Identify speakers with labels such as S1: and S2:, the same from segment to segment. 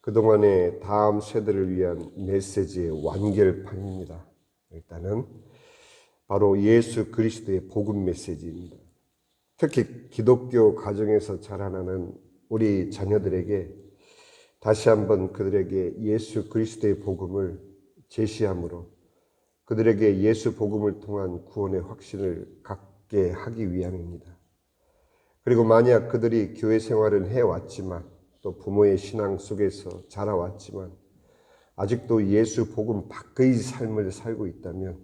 S1: 그동안의 다음 세대를 위한 메시지의 완결판입니다. 일단은 바로 예수 그리스도의 복음 메시지입니다. 특히 기독교 가정에서 자라나는 우리 자녀들에게 다시 한번 그들에게 예수 그리스도의 복음을 제시함으로 그들에게 예수 복음을 통한 구원의 확신을 갖게 하기 위함입니다. 그리고 만약 그들이 교회 생활을 해왔지만 또 부모의 신앙 속에서 자라왔지만 아직도 예수 복음 밖의 삶을 살고 있다면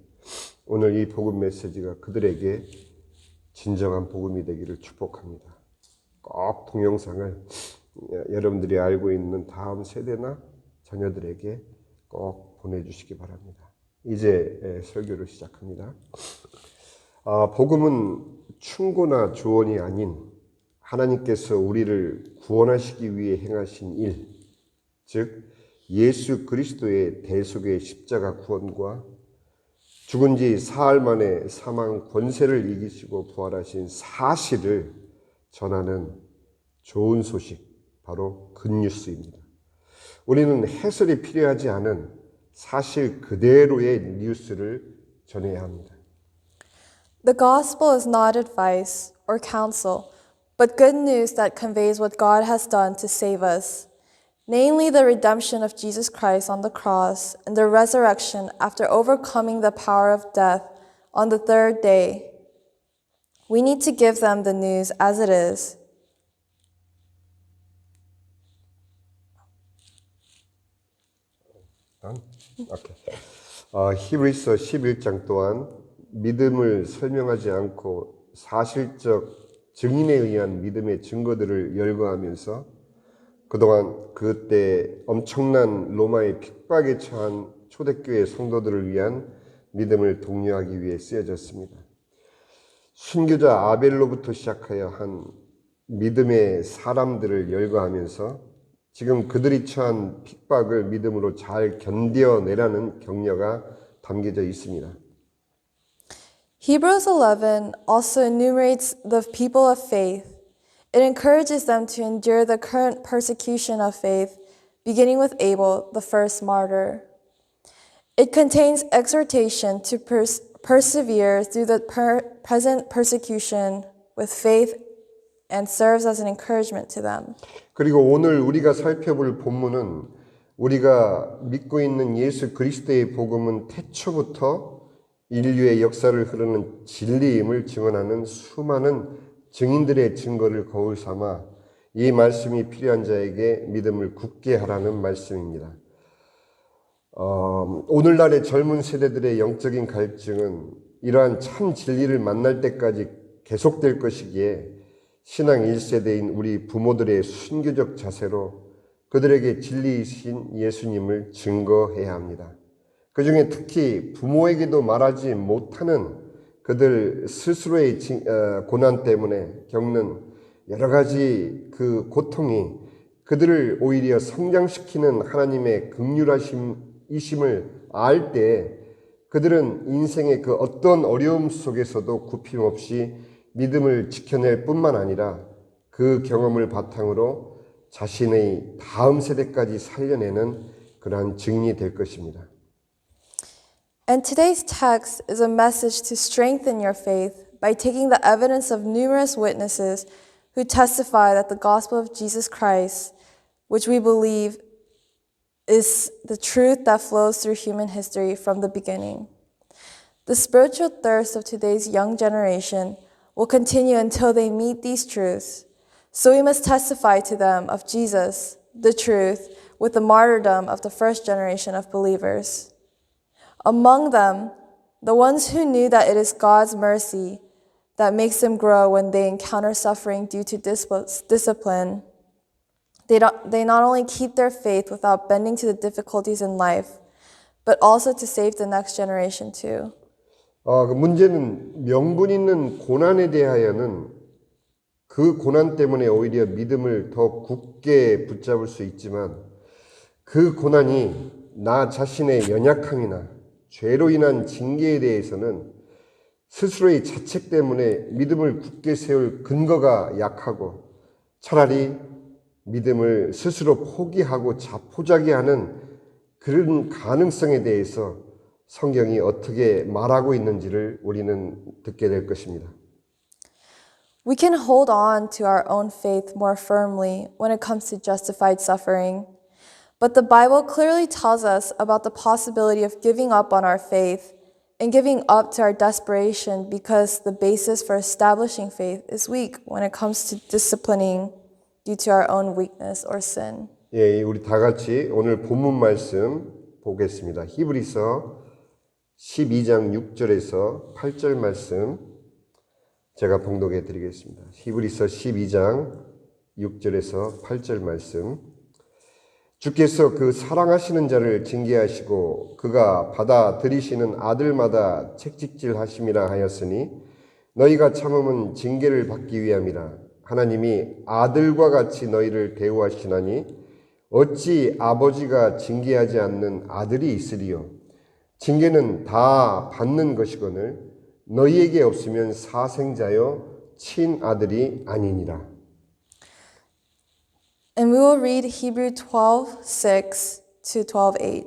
S1: 오늘 이 복음 메시지가 그들에게 진정한 복음이 되기를 축복합니다. 꼭 동영상을 여러분들이 알고 있는 다음 세대나 자녀들에게 꼭 보내주시기 바랍니다. 이제 설교를 시작합니다. 복음은 충고나 조언이 아닌 하나님께서 우리를 구원하시기 위해 행하신 일, 즉 예수 그리스도의 대속의 십자가 구원과 죽은 지 사흘 만에 사망 권세를 이기시고 부활하신 사실을 전하는 좋은 소식, 바로 굿뉴스입니다. 우리는 해설이 필요하지 않은 사실 그대로의 뉴스를 전해야 합니다.
S2: The gospel is not advice or counsel, but good news that conveys what God has done to save us, namely the redemption of Jesus Christ on the cross and the resurrection after overcoming the power of death on the third day. We need to give them the news as it is.
S1: 히브리서 11장 또한 믿음을 설명하지 않고 사실적 증인에 의한 믿음의 증거들을 열거하면서 그동안 그때 엄청난 로마의 핍박에 처한 초대교회 성도들을 위한 믿음을 독려하기 위해 쓰여졌습니다. 순교자 아벨로부터 시작하여 한 믿음의 사람들을 열거하면서 지금 그들이 처한 핍박을 믿음으로 잘 견뎌내라는 격려가 담겨져 있습니다.
S2: Hebrews 11 also enumerates the people of faith. It encourages them to endure the current persecution of faith, beginning with Abel, the first martyr. It contains exhortation to persevere through the present persecution with faith and serves as an encouragement to them.
S1: 그리고 오늘 우리가 살펴볼 본문은 우리가 믿고 있는 예수 그리스도의 복음은 태초부터 인류의 역사를 흐르는 진리임을 증언하는 수많은 증인들의 증거를 거울 삼아 이 말씀이 필요한 자에게 믿음을 굳게 하라는 말씀입니다. 오늘날의 젊은 세대들의 영적인 갈증은 이러한 참 진리를 만날 때까지 계속될 것이기에 신앙 1세대인 우리 부모들의 순교적 자세로 그들에게 진리이신 예수님을 증거해야 합니다. 그 중에 특히 부모에게도 말하지 못하는 그들 스스로의 고난 때문에 겪는 여러 가지 그 고통이 그들을 오히려 성장시키는 하나님의 긍휼하심이심을 알 때 그들은 인생의 그 어떤 어려움 속에서도 굽힘없이 믿음을 지켜낼 뿐만 아니라 그 경험을 바탕으로 자신의 다음 세대까지 살려내는 그러한 증인이 될 것입니다.
S2: And today's text is a message to strengthen your faith by taking the evidence of numerous witnesses who testify that the gospel of Jesus Christ, which we believe is the truth that flows through human history from the beginning. The spiritual thirst of today's young generation will continue until they meet these truths. So we must testify to them of Jesus, the truth, with the martyrdom of the first generation of believers. Among them, the ones who knew that it is God's mercy that makes them grow when they encounter suffering due to discipline, they not only keep their faith without bending to the difficulties in life, but also to save the next generation too.
S1: 그 문제는 명분 있는 고난에 대하여는 그 고난 때문에 오히려 믿음을 더 굳게 붙잡을 수 있지만 그 고난이 나 자신의 연약함이나 죄로 인한 징계에 대해서는 스스로의 자책 때문에 믿음을 굳게 세울 근거가 약하고 차라리 믿음을 스스로 포기하고 자포자기하는 그런 가능성에 대해서 성경이 어떻게 말하고 있는지를 우리는 듣게 될 것입니다.
S2: We can hold on to our own faith more firmly when it comes to justified suffering. But the Bible clearly tells us about the possibility of giving up on our faith and giving up to our desperation because the basis for establishing faith is weak when it comes to disciplining due to our own weakness or sin.
S1: 예, 우리 다 같이 오늘 본문 말씀 보겠습니다. 히브리서 12장 6절에서 8절 말씀 제가 봉독해 드리겠습니다. 히브리서 12장 6절에서 8절 말씀. 주께서 그 사랑하시는 자를 징계하시고 그가 받아들이시는 아들마다 책직질 하심이라 하였으니 너희가 참음은 징계를 받기 위함이라. 하나님이 아들과 같이 너희를 대우하시나니 어찌 아버지가 징계하지 않는 아들이 있으리요. 징계는 다 받는 것이거늘 너희에게 없으면 사생자여 친아들이 아니니라.
S2: And we will read Hebrews 12:6 to 12:8.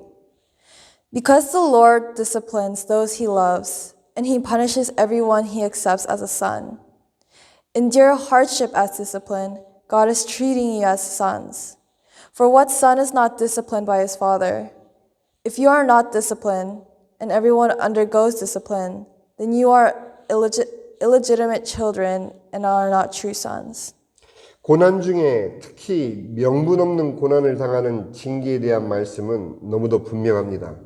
S2: Because the Lord disciplines those he loves, and he punishes everyone he accepts as a son. Endure hardship as discipline. God is treating you as sons. For what son is not disciplined by his father? If you are not disciplined, and everyone undergoes discipline, then you are illegitimate children and are not true sons.
S1: 고난 중에 특히 명분 없는 고난을 당하는 징계에 대한 말씀은 너무도 분명합니다.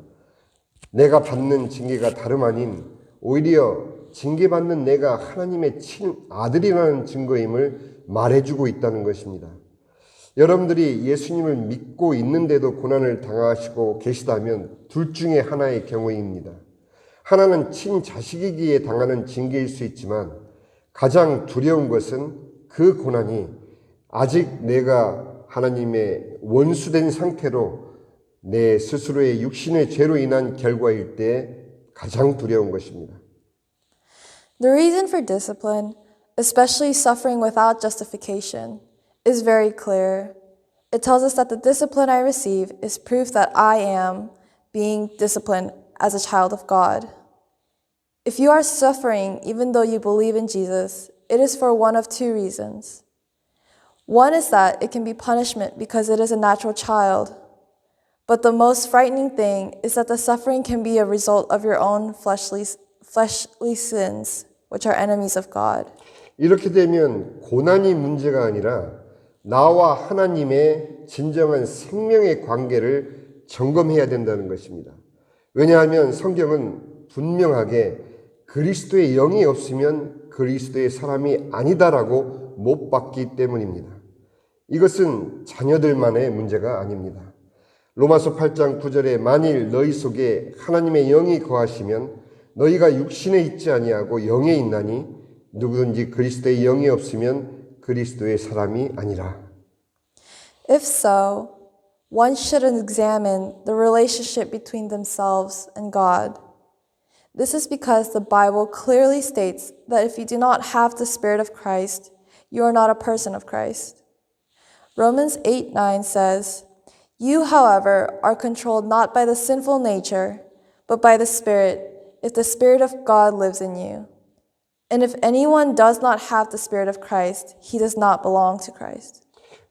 S1: 내가 받는 징계가 다름 아닌 오히려 징계받는 내가 하나님의 친아들이라는 증거임을 말해주고 있다는 것입니다. 여러분들이 예수님을 믿고 있는데도 고난을 당하시고 계시다면 둘 중에 하나의 경우입니다. 하나는 친자식이기에 당하는 징계일 수 있지만 가장 두려운 것은 그 고난이 아직 내가 하나님의 원수된 상태로 내 스스로의 육신의 죄로 인한 결과일 때 가장 두려운 것입니다.
S2: The reason for discipline, especially suffering without justification, is very clear. It tells us that the discipline I receive is proof that I am being disciplined as a child of God. If you are suffering even though you believe in Jesus, it is for one of two reasons. One is that it can be punishment because it is a natural child. But the most frightening thing is that the suffering can be a result of your own fleshly sins, which are enemies of God.
S1: 이렇게 되면 고난이 문제가 아니라 나와 하나님의 진정한 생명의 관계를 점검해야 된다는 것입니다. 왜냐하면 성경은 분명하게 그리스도의 영이 없으면 그리스도의 사람이 아니다라고 못 받기 때문입니다. 이것은 자녀들만의 문제가 아닙니다. 로마서 8장 9절에 만일 너희 속에 하나님의 영이 거하시면 너희가 육신에 있지 아니하고 영에 있나니 누구든지 그리스도의 영이 없으면 그리스도의 사람이 아니라.
S2: If so, one should examine the relationship between themselves and God. This is because the Bible clearly states that if you do not have the Spirit of Christ, you are not a person of Christ. Romans 8:9 says, You, however, are controlled not by the sinful nature, but by the Spirit, if the Spirit of God lives in you. And if anyone does not have the Spirit of Christ, he does not belong to Christ.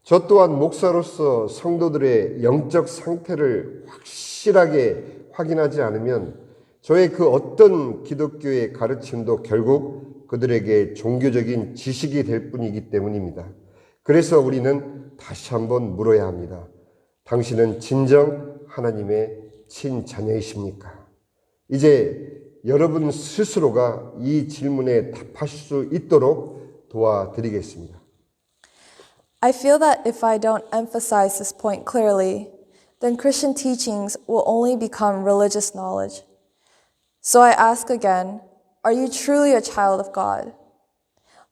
S1: 저 또한 목사로서 성도들의 영적 상태를 확실하게 확인하지 않으면 저의 그 어떤 기독교의 가르침도 결국 그들에게 종교적인 지식이 될 뿐이기 때문입니다. 그래서 우리는 다시 한번 물어야 합니다. 당신은 진정 하나님의 친자녀이십니까? 이제 여러분 스스로가 이 질문에 답하실 수 있도록 도와드리겠습니다.
S2: I feel that if I don't emphasize this point clearly, then Christian teachings will only become religious knowledge. So I ask again, are you truly a child of God?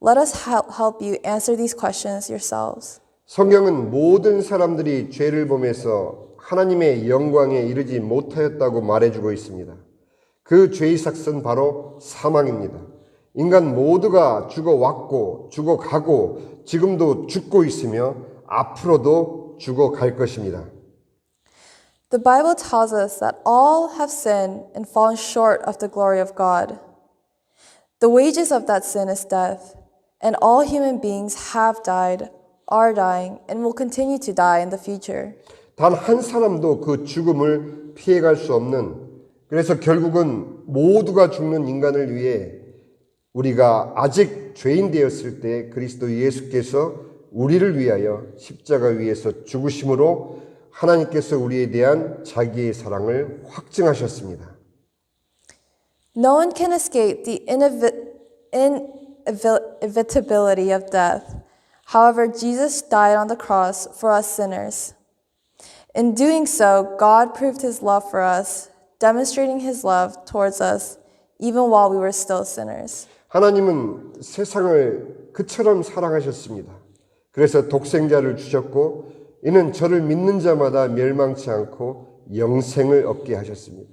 S2: Let us help you answer these questions yourselves.
S1: 성경은 모든 사람들이 죄를 범해서 하나님의 영광에 이르지 못하였다고 말해주고 있습니다. 그 죄의 삭은 바로 사망입니다. 인간 모두가 죽어왔고 죽어가고 지금도 죽고 있으며 앞으로도 죽어갈 것입니다.
S2: The Bible tells us that all have sinned and fallen short of the glory of God. The wages of that sin is death, and all human beings have died, are dying, and will continue to die in the future.
S1: 단 한 사람도 그 죽음을 피해갈 수 없는, 그래서 결국은 모두가 죽는 인간을 위해 우리가 아직 죄인 되었을 때 그리스도 예수께서 우리를 위하여 십자가 위에서 죽으심으로 하나님께서 우리에 대한 자기의 사랑을 확증하셨습니다.
S2: No one can escape the inevitability of death. However, Jesus died on the cross for us sinners. In doing so, God proved his love for us, demonstrating his love towards us even while we were still sinners.
S1: 하나님은 세상을 그처럼 사랑하셨습니다. 그래서 독생자를 주셨고 이는 저를 믿는 자마다 멸망치 않고 영생을 얻게 하셨습니다.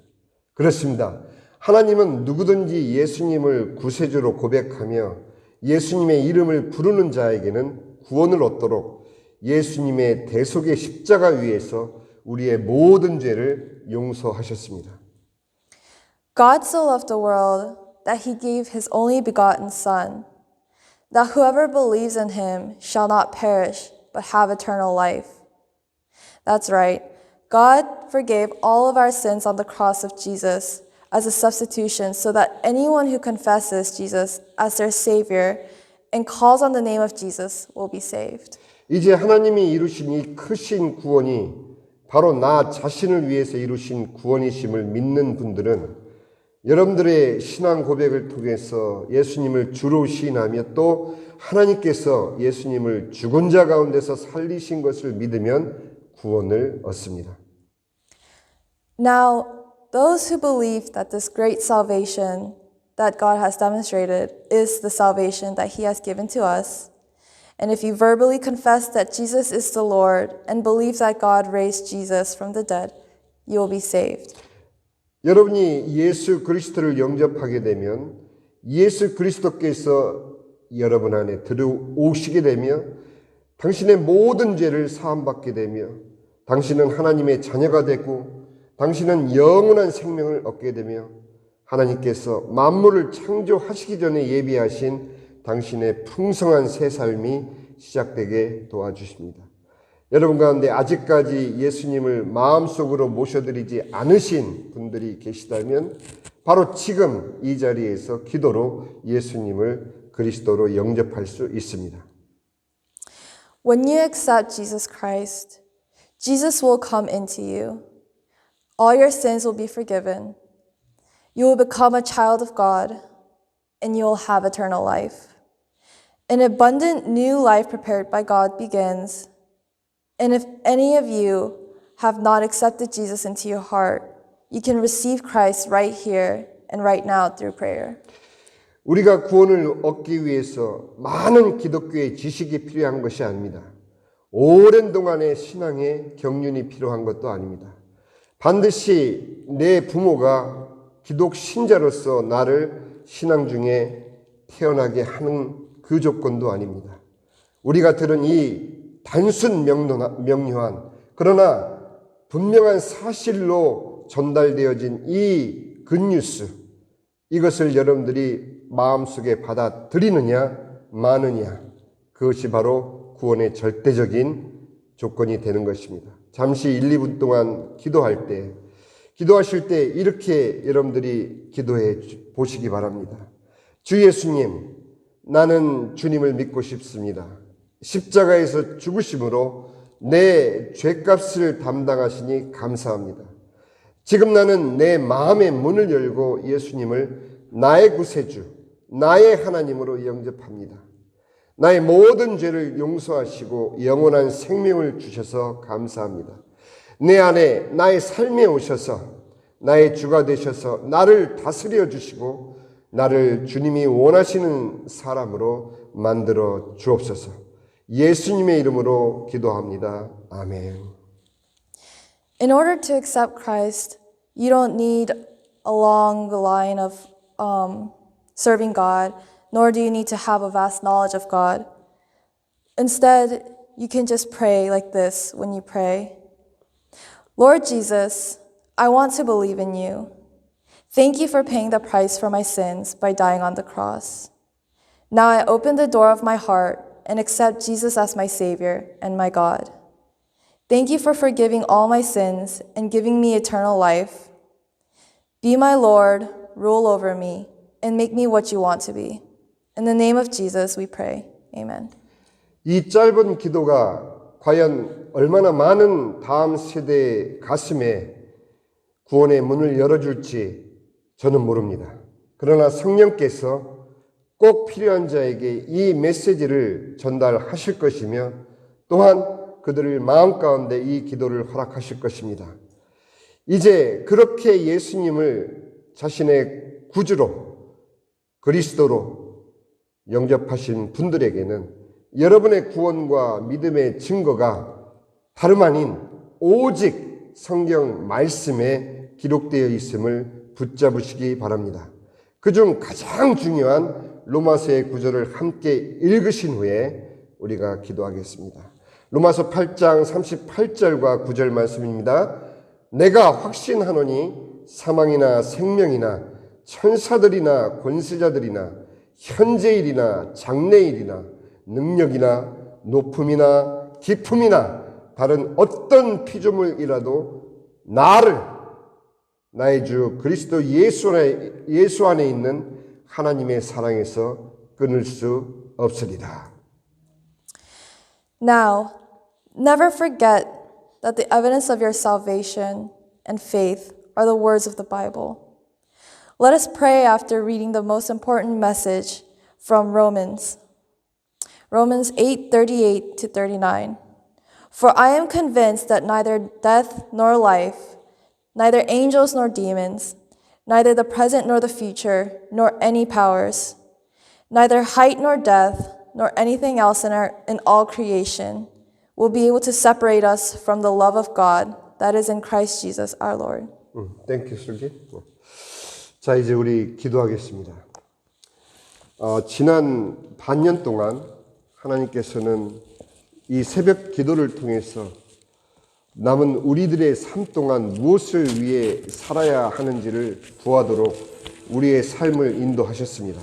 S1: 그렇습니다. 하나님은 누구든지 예수님을 구세주로 고백하며 예수님의 이름을 부르는 자에게는 구원을 얻도록 예수님의 대속의 십자가 위에서 우리의 모든 죄를 용서하셨습니다.
S2: God so loved the world that he gave his only begotten Son, that whoever believes in him shall not perish, but have eternal life. That's right. God forgave all of our sins on the cross of Jesus as a substitution so that anyone who confesses Jesus as their Savior and calls on the name of Jesus will be saved.
S1: 이제 하나님이 이루신 이 크신 구원이 바로 나 자신을 위해서 이루신 구원이심을 믿는 분들은 여러분들의 신앙 고백을 통해서 예수님을 주로 시인하며 또 하나님께서 예수님을 죽은 자 가운데서 살리신 것을 믿으면 구원을 얻습니다.
S2: Now, those who believe that this great salvation that God has demonstrated is the salvation that he has given to us, and if you verbally confess that Jesus is the Lord and believe that God raised Jesus from the dead, you will be saved.
S1: 여러분이 예수 그리스도를 영접하게 되면 예수 그리스도께서 여러분 안에 들어오시게 되며 당신의 모든 죄를 사함받게 되며 당신은 하나님의 자녀가 되고 당신은 영원한 생명을 얻게 되며 하나님께서 만물을 창조하시기 전에 예비하신 당신의 풍성한 새 삶이 시작되게 도와주십니다. 여러분 가운데 아직까지 예수님을 마음속으로 모셔드리지 않으신 분들이 계시다면 바로 지금 이 자리에서 기도로 예수님을 그리스도로 영접할 수 있습니다.
S2: When you accept Jesus Christ, Jesus will come into you. All your sins will be forgiven. You will become a child of God, and you will have eternal life. An abundant new life prepared by God begins. And if any of you have not accepted Jesus into your heart, you can receive Christ right here and right now through prayer.
S1: 우리가 구원을 얻기 위해서 많은 기독교의 지식이 필요한 것이 아닙니다. 오랜 동안의 신앙의 경륜이 필요한 것도 아닙니다. 반드시 내 부모가 기독 신자로서 나를 신앙 중에 태어나게 하는 그 조건도 아닙니다. 우리가 들은 이 단순 명료한 그러나 분명한 사실로 전달되어진 이 굿뉴스, 이것을 여러분들이 마음속에 받아들이느냐 마느냐, 그것이 바로 구원의 절대적인 조건이 되는 것입니다. 잠시 1, 2분 동안 기도하실 때 이렇게 여러분들이 기도해 보시기 바랍니다. 주 예수님, 나는 주님을 믿고 싶습니다. 십자가에서 죽으심으로 내 죄값을 담당하시니 감사합니다. 지금 나는 내 마음의 문을 열고 예수님을 나의 구세주, 나의 하나님으로 영접합니다. 나의 모든 죄를 용서하시고 영원한 생명을 주셔서 감사합니다. 내 안에 나의 삶에 오셔서 나의 주가 되셔서 나를 다스려 주시고 나를 주님이 원하시는 사람으로 만들어 주옵소서. 예수님의 이름으로 기도합니다. 아멘.
S2: In order to accept Christ, you don't need a long line of serving God, nor do you need to have a vast knowledge of God. Instead, you can just pray like this when you pray. Lord Jesus, I want to believe in you. Thank you for paying the price for my sins by dying on the cross. Now I open the door of my heart and accept Jesus as my Savior and my God. Thank you for forgiving all my sins and giving me eternal life. Be my Lord, rule over me, and make me what you want to be. In the name of Jesus, we pray. Amen.
S1: 이 짧은 기도가 과연 얼마나 많은 다음 세대의 가슴에 구원의 문을 열어줄지 저는 모릅니다. 그러나 성령께서 꼭 필요한 자에게 이 메시지를 전달하실 것이며 또한 그들의 마음 가운데 이 기도를 허락하실 것입니다. 이제 그렇게 예수님을 자신의 구주로 그리스도로 영접하신 분들에게는 여러분의 구원과 믿음의 증거가 다름 아닌 오직 성경 말씀에 기록되어 있음을 붙잡으시기 바랍니다. 그중 가장 중요한 로마서의 구절을 함께 읽으신 후에 우리가 기도하겠습니다. 로마서 8장 38절과 9절 말씀입니다. 내가 확신하노니 사망이나 생명이나 천사들이나 권세자들이나 현재일이나 장래일이나 능력이나 높음이나 깊음이나 다른 어떤 피조물이라도 나를 나의 주 그리스도 예수 안에 있는 하나님의 사랑에서 끊을 수 없으리라.
S2: Now, never forget that the evidence of your salvation and faith are the words of the Bible. Let us pray after reading the most important message from Romans 8:38 to 39. For I am convinced that neither death nor life, neither angels nor demons, neither the present nor the future, nor any powers, neither height nor depth, nor anything else in all creation will be able to separate us from the love of God that is in Christ Jesus our Lord.
S1: 땡큐 슬기. 자, 이제 우리 기도하겠습니다. 지난 반년 동안 하나님께서는 이 새벽 기도를 통해서 남은 우리들의 삶 동안 무엇을 위해 살아야 하는지를 구하도록 우리의 삶을 인도하셨습니다.